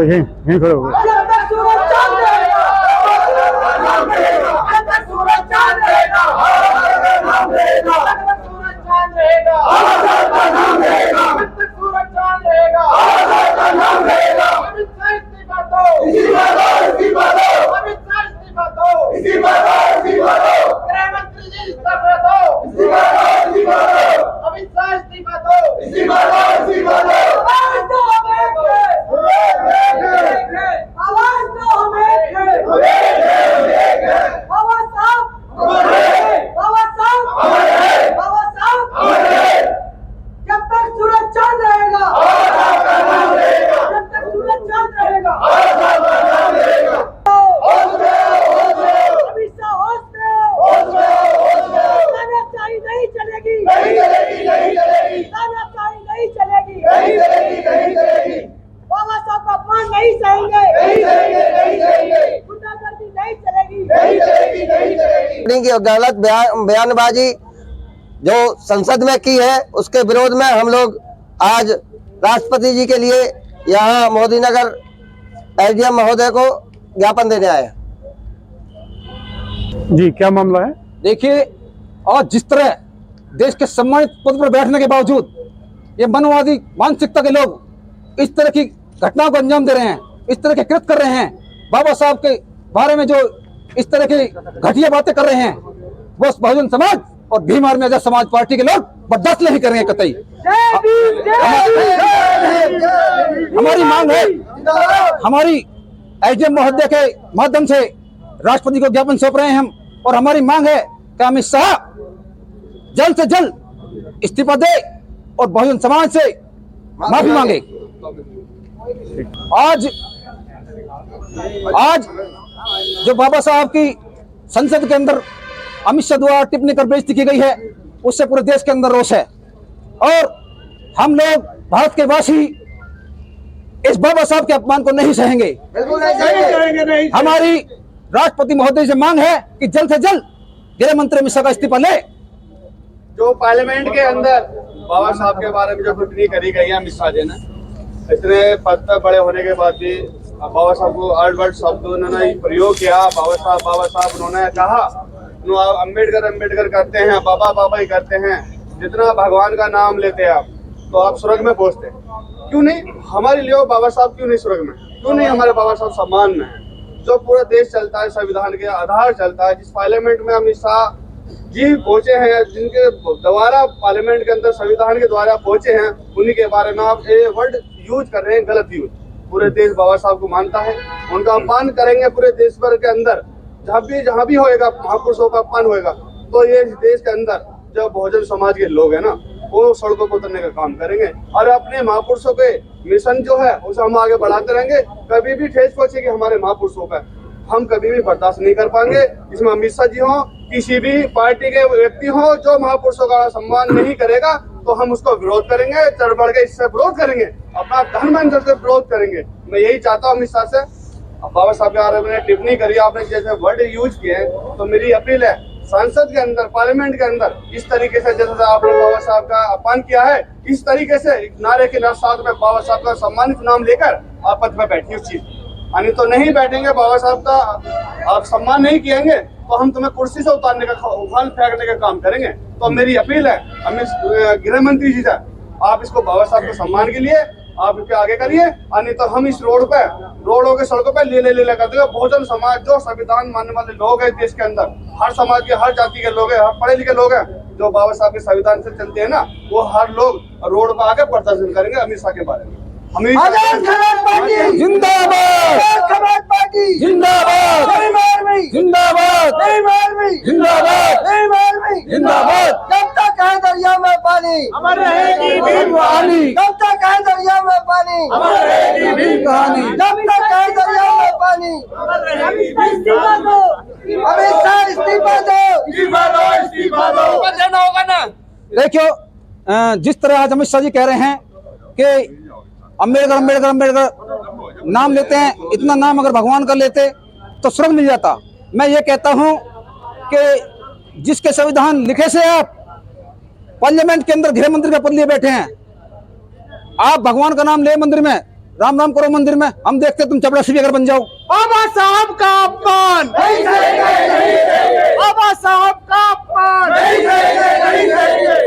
यहीं खड़े हो गए। की गलत बयानबाजी जो संसद में की है उसके विरोध में हम लोग आज राष्ट्रपति जी के लिए यहाँ मोदी नगर एसडीएम महोदय को ज्ञापन देने आए हैं। जी क्या मामला है? देखिए, आज जिस तरह देश के सम्मानित पद पर बैठने के बावजूद ये मनवादी मानसिकता के लोग इस तरह की घटनाओं को अंजाम दे रहे हैं, इस तरह के कृत्य कर रहे हैं, बाबा साहब के बारे में जो इस तरह की घटिया बातें कर रहे हैं, वो बहुजन समाज और भीम आर्मी आजाद समाज पार्टी के लोग बर्दाश्त नहीं करेंगे कतई। हमारी मांग है, हमारी एसडीएम महोदय के माध्यम से राष्ट्रपति को ज्ञापन सौंप रहे हैं हम, और हमारी मांग है कि अमित शाह जल्द से जल्द इस्तीफा दे और बहुजन समाज से माफी मांगे। आज जो बाबा साहब की संसद के अंदर अमित शाह द्वारा टिप्पणी कर बेइज्जती की गई है, उससे पूरे देश के अंदर रोष है, और हम लोग भारत के वासी इस बाबा साहब के अपमान को नहीं सहेंगे। हमारी राष्ट्रपति महोदय से मांग है कि जल्द से जल्द गृह मंत्री अमित शाह का इस्तीफा ले। जो पार्लियामेंट के अंदर बाबा साहब के बारे में जो टिप्पणी करी गई है अमित शाह जी ने, इतने पद पर बड़े होने के बाद भी बाबा साहब को वर्ड शब्द उन्होंने प्रयोग किया। बाबा साहब उन्होंने कहा अम्बेडकर करते हैं, बाबा ही करते हैं, जितना भगवान का नाम लेते हैं आप तो आप स्वर्ग में पहुंचते हैं। क्यों नहीं हमारे लिए बाबा साहब, क्यों नहीं स्वर्ग में, क्यों नहीं हमारे बाबा साहब सम्मान में है? जो पूरा देश चलता है संविधान के आधार चलता है, जिस पार्लियामेंट में अमित शाह जी पहुंचे हैं, जिनके द्वारा पार्लियामेंट के अंदर संविधान के द्वारा पहुंचे हैं, उन्हीं के बारे में आप ये वर्ड यूज कर रहे हैं, गलत यूज। पूरे देश बाबा साहब को मानता है, उनका अपमान करेंगे पूरे देश भर के अंदर। जहाँ भी होएगा महापुरुषों का अपमान होएगा तो ये देश के अंदर जो बहुजन समाज के लोग हैं ना, वो सड़कों पर उतरने का काम करेंगे और अपने महापुरुषों के मिशन जो है उसे हम आगे बढ़ाते रहेंगे। कभी भी ठेस पहुंचेगी हमारे महापुरुषों पर, हम कभी भी बर्दाश्त नहीं कर पाएंगे। इसमें अमित शाह जी हो, किसी भी पार्टी के व्यक्ति हो जो महापुरुषों का सम्मान नहीं करेगा तो हम उसको विरोध करेंगे, चढ़ बढ़ के इससे विरोध करेंगे, अपना धन मन से विरोध करेंगे। मैं यही चाहता हूँ अमित शाह से। बाबा साहब के बारे में टिप्पणी करी आपने, जैसे वर्ड यूज किए हैं, तो मेरी अपील है संसद के अंदर, पार्लियामेंट के अंदर इस तरीके से जैसे आपने बाबा साहब का अपमान किया है, इस तरीके से एक नारे के साथ में बाबा साहब का सम्मानित नाम लेकर आप पद में बैठिए उस चीज, यानी तो नहीं बैठेंगे, बाबा साहब का आप सम्मान नहीं किएंगे तो हम तुम्हें कुर्सी से उतारने का, उखाड़ फेंकने का काम करेंगे। तो मेरी अपील है अमित गृह मंत्री जी से, आप इसको बाबा साहब के सम्मान के लिए आप इसके आगे करिए, नहीं तो हम इस रोडों के सड़कों पे ले कर देंगे। बहुजन समाज जो संविधान मानने वाले लोग हैं देश के अंदर, हर समाज के हर जाति के लोग हैं, हर पढ़े लिखे लोग हैं, जो बाबा साहब के संविधान से चलते हैं ना, वो हर लोग रोड पर आके प्रदर्शन करेंगे अमित शाह के बारे में। आजाद समाज पार्टी जिंदाबाद, समाज पार्टी जिंदाबाद, जिंदाबाद, जिंदाबाद, जिंदाबाद। जब तक है दरिया में पानी अमर रहेगी भीम कहानी, जब तक है दरिया में पानी अमर रहेगी भीम कहानी। जब तक है दरिया में पानी इस्तीफा दो, अमित शाह इस्तीफा दो, इस्तीफा दो। देना होगा ना। देखियो, जिस तरह आज अमित शाह जी कह रहे हैं कि अम्बेडकर अम्बेडकर अम्बेडकर नाम लेते हैं, इतना नाम अगर भगवान का लेते तो स्वर्ग मिल जाता। मैं ये कहता हूं कि जिसके संविधान लिखे से आप पार्लियामेंट के अंदर गृह मंत्री का पद लिए बैठे हैं, आप भगवान का नाम ले मंदिर में, राम राम करो मंदिर में, हम देखते तुम चपरासी भी अगर बन जाओ। बाबा साहब का अपमान, बाबा साहब का अपमान,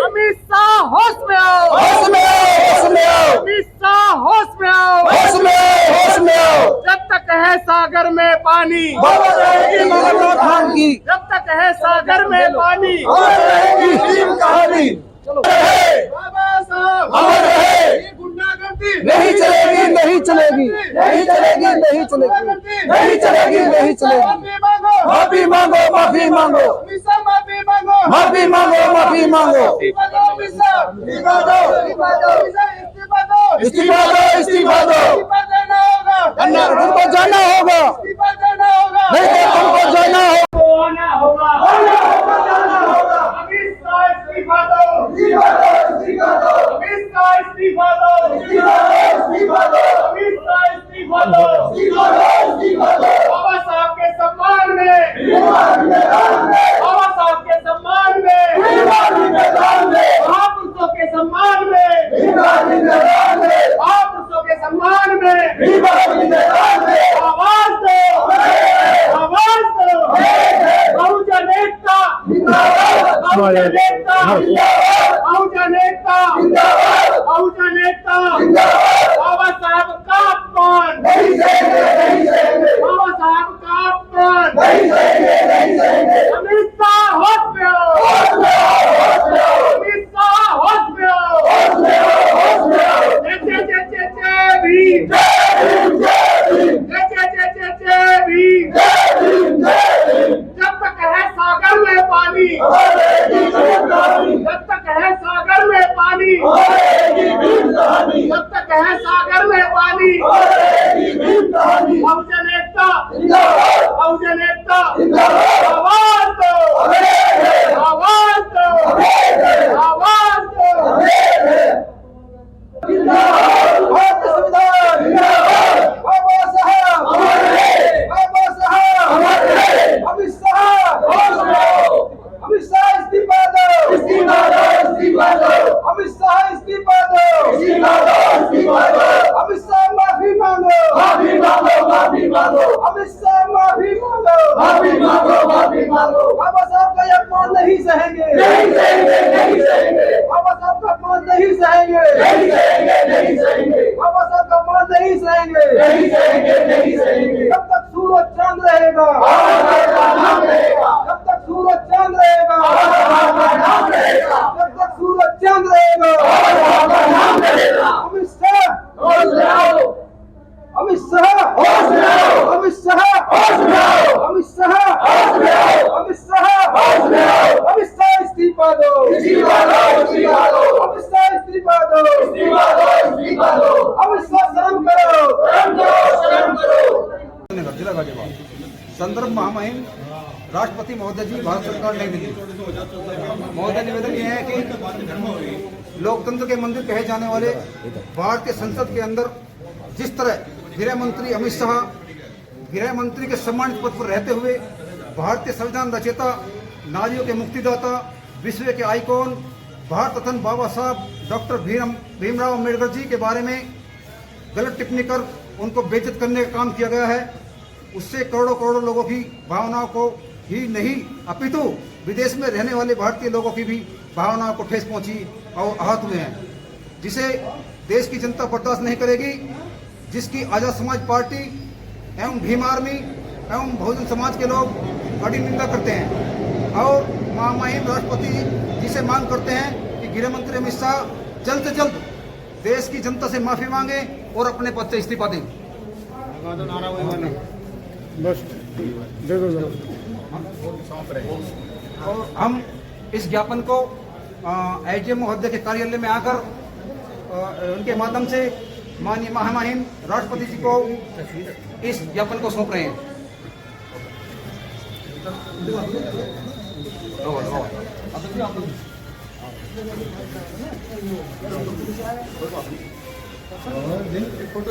अमित शाह होश में आओ, होश में आओ, होश में आओ, अमित शाह होश में आओ, होश में आओ, होश में आओ। जब तक है सागर में पानी, बाबा रहेगी महात्मा खान की, जब तक है सागर में पानी, अमर रहेगी भीम कहानी। बाबा साहब अमर रहे, ये गुंडागर्दी नहीं चलेगी, नहीं चलेगी, नहीं चलेगी, नहीं चलेगी, नहीं चलेगी, नहीं चलेगी। माफी मांगो, माफी मांगो, माफी मांगो, अमित शाह माफी मांगो, माफी मांगो, माफी मांगो। इस्तीफा दो अमित शाह, इस्तीफा दो, इस्तीफा दो, इस्तीफा दो, इस्तीफा दो, इस्तीफा दो। इस्तीफा देना होगा, तुमको जाना होगा, इस्तीफा देना होगा, नहीं तो तुमको जाना होगा। आना होगा, अमित शाह इस्तीफा दो, अमित शाह इस्तीफा दो, अमित शाह इस्तीफा दो। बाबा साहब के सम्मान में, बाबा साहब के सम्मान में, महापुरुषों के सम्मान में, महापुरुषों के सम्मान में आवाज दो, आवाज दो। बहुजन एकता, बहुजन एकता, बहुजन एकता, बहुजन एकता। बाबा साहब का अपमान, बाबा साहब का अपमान, अमित शाह होश में आओ, अमित शाह होश में आओ। जय जय जय जय जय भीम, जय जय जय जय जय भीम। जब तक है सागर में पानी, जब तक है सागर में पानी, जब तक है सागर में पानी, बहुजन एकता, बहुजन एकता। आवाज दो, आवाज दो, आवाज दो। भारत संविधान बाबा साहब, बाबा साहब, अमित शाह, अमित शाह इस्तीफा दो, अमित शाह इस्तीफा दो, अमित शाह माफी मांगो, अमित शाह माफी मांगो। बाबा साहब का अपमान नहीं सहेंगे, बाबा साहब का अपमान नहीं सहेंगे, बाबा साहब का अपमान नहीं सहेंगे। जब तक सूरज चांद रहेगा, जब तक सूरज चांद रहेगा, जब तक सूरज चांद रहेगा। अमित शाह, अमित शाह, अमित शाह, अमित शाह, अमित शाह, अमित शाह इस्तीफा दो, अमित शाह इस्तीफा दो, अमित शाह शर्म करो। जिला गाजियाबाद संदर्भ महामहिम राष्ट्रपति महोदय जी, भारत सरकार नई दिल्ली। महोदय, निवेदन यह है कि लोकतंत्र के मंदिर कहे जाने वाले भारतीय संसद के अंदर जिस तरह गृह मंत्री अमित शाह गृह मंत्री के सम्मानित पद पर रहते हुए भारतीय संविधान रचयिता, नारियों के मुक्तिदाता, विश्व के आइकॉन, भारत रत्न बाबा साहब डॉक्टर भीमराव अम्बेडकर जी के बारे में गलत टिप्पणी कर उनको बेइज्जत करने का काम किया गया है, उससे करोड़ों करोड़ों लोगों की भावनाओं को ही नहीं अपितु विदेश में रहने वाले भारतीय लोगों की भी भावनाओं को ठेस पहुंची और आहत हुए हैं, जिसे देश की जनता बर्दाश्त नहीं करेगी। जिसकी आजाद समाज पार्टी एवं भीम आर्मी एवं बहुजन समाज के लोग कड़ी निंदा करते हैं और महामहिम राष्ट्रपति जी से मांग करते हैं कि गृह मंत्री अमित शाह जल्द से जल्द देश की जनता से माफी मांगे और अपने पद से इस्तीफा दें। बस दे दो जरा। और हम इस ज्ञापन को एसडीएम महोदय के कार्यालय में आकर उनके माध्यम से माननीय महामहिम राष्ट्रपति जी को इस ज्ञापन को सौंप रहे हैं। फोटो